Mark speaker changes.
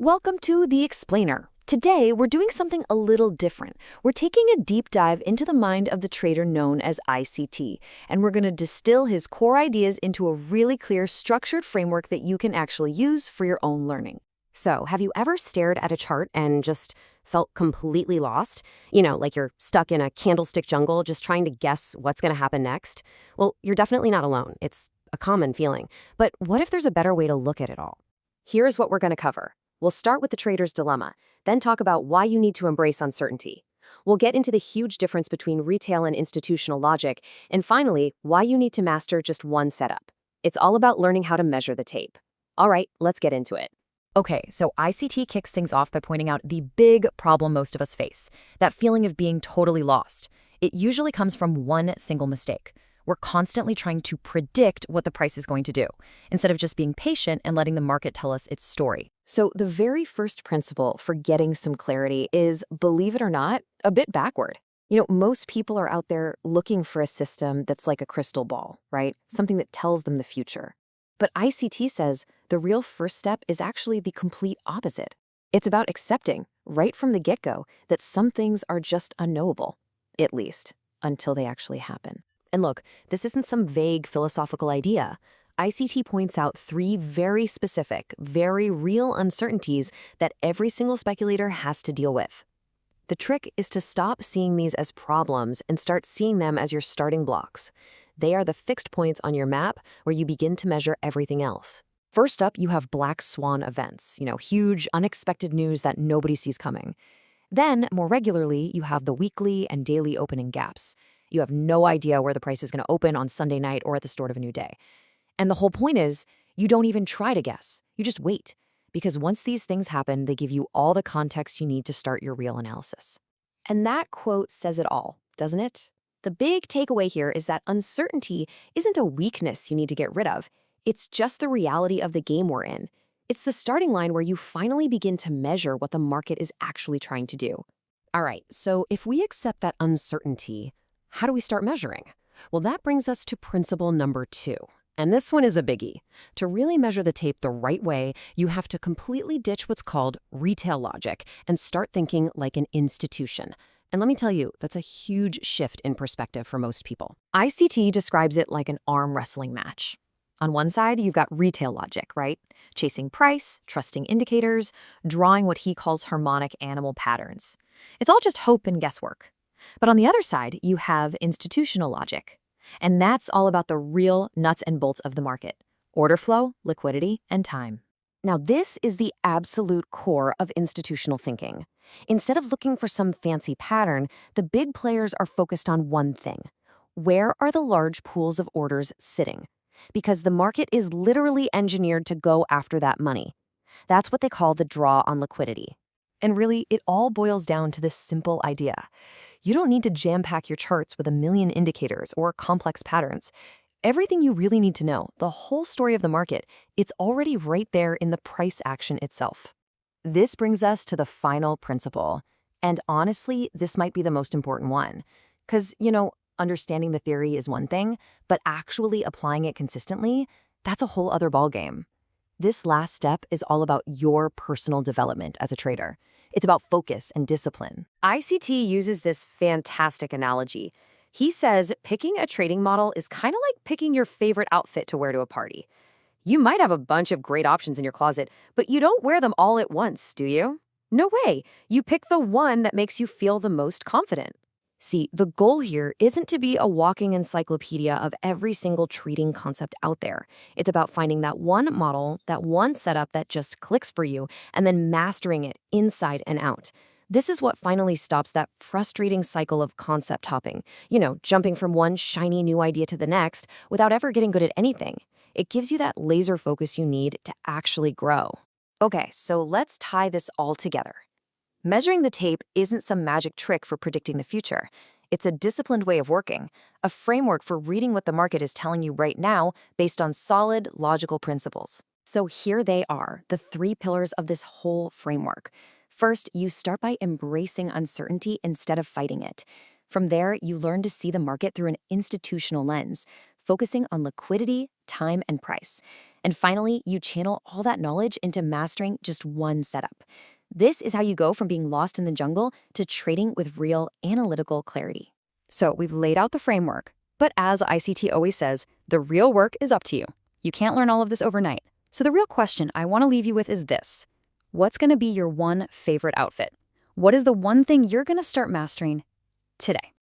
Speaker 1: Welcome to The Explainer. Today, we're doing something a little different. We're taking a deep dive into the mind of the trader known as ICT, and we're going to distill his core ideas into a really clear, structured framework that you can actually use for your own learning.
Speaker 2: So, have you ever stared at a chart and just felt completely lost? Like you're stuck in a candlestick jungle just trying to guess what's going to happen next? Well, you're definitely not alone. It's a common feeling. But what if there's a better way to look at it all? Here's what we're going to cover. We'll start with the trader's dilemma, then talk about why you need to embrace uncertainty. We'll get into the huge difference between retail and institutional logic, and finally, why you need to master just one setup. It's all about learning how to measure the tape. All right, let's get into it.
Speaker 1: Okay, so ICT kicks things off by pointing out the big problem most of us face, that feeling of being totally lost. It usually comes from one single mistake. We're constantly trying to predict what the price is going to do, instead of just being patient and letting the market tell us its story.
Speaker 2: So the very first principle for getting some clarity is, believe it or not, a bit backward. Most people are out there looking for a system that's like a crystal ball, right? Something that tells them the future. But ICT says the real first step is actually the complete opposite. It's about accepting, right from the get-go, that some things are just unknowable, at least, until they actually happen. And look, this isn't some vague philosophical idea. ICT points out three very specific, very real uncertainties that every single speculator has to deal with. The trick is to stop seeing these as problems and start seeing them as your starting blocks. They are the fixed points on your map where you begin to measure everything else. First up, you have black swan events, huge, unexpected news that nobody sees coming. Then, more regularly, you have the weekly and daily opening gaps. You have no idea where the price is going to open on Sunday night or at the start of a new day. And the whole point is, you don't even try to guess. You just wait. Because once these things happen, they give you all the context you need to start your real analysis. And that quote says it all, doesn't it? The big takeaway here is that uncertainty isn't a weakness you need to get rid of. It's just the reality of the game we're in. It's the starting line where you finally begin to measure what the market is actually trying to do. All right, so if we accept that uncertainty, how do we start measuring? Well, that brings us to principle number 2. And this one is a biggie. To really measure the tape the right way, you have to completely ditch what's called retail logic and start thinking like an institution. And let me tell you, that's a huge shift in perspective for most people. ICT describes it like an arm wrestling match. On one side, you've got retail logic, right? Chasing price, trusting indicators, drawing what he calls harmonic animal patterns. It's all just hope and guesswork. But on the other side, you have institutional logic. And that's all about the real nuts and bolts of the market: order flow, liquidity, and time. Now, this is the absolute core of institutional thinking. Instead of looking for some fancy pattern, the big players are focused on one thing. Where are the large pools of orders sitting? Because the market is literally engineered to go after that money. That's what they call the draw on liquidity. And really, it all boils down to this simple idea. You don't need to jam-pack your charts with a million indicators or complex patterns. Everything you really need to know, the whole story of the market, it's already right there in the price action itself. This brings us to the final principle. And honestly, this might be the most important one. Because, understanding the theory is one thing, but actually applying it consistently, that's a whole other ballgame. This last step is all about your personal development as a trader. It's about focus and discipline. ICT uses this fantastic analogy. He says picking a trading model is kind of like picking your favorite outfit to wear to a party. You might have a bunch of great options in your closet, but you don't wear them all at once, do you? No way. You pick the one that makes you feel the most confident. See, the goal here isn't to be a walking encyclopedia of every single trading concept out there. It's about finding that one model, that one setup that just clicks for you, and then mastering it inside and out. This is what finally stops that frustrating cycle of concept hopping, jumping from one shiny new idea to the next without ever getting good at anything. It gives you that laser focus you need to actually grow. Okay, so let's tie this all together. Measuring the tape isn't some magic trick for predicting the future. It's a disciplined way of working, a framework for reading what the market is telling you right now based on solid, logical principles. So here they are, the 3 pillars of this whole framework. First, you start by embracing uncertainty instead of fighting it. From there, you learn to see the market through an institutional lens, focusing on liquidity, time, and price.
Speaker 1: And finally, you channel all that knowledge into mastering just one setup. This is how you go from being lost in the jungle to trading with real analytical clarity. So we've laid out the framework, but as ICT always says, the real work is up to you. You can't learn all of this overnight. So the real question I want to leave you with is this. What's going to be your one favorite outfit? What is the one thing you're going to start mastering today?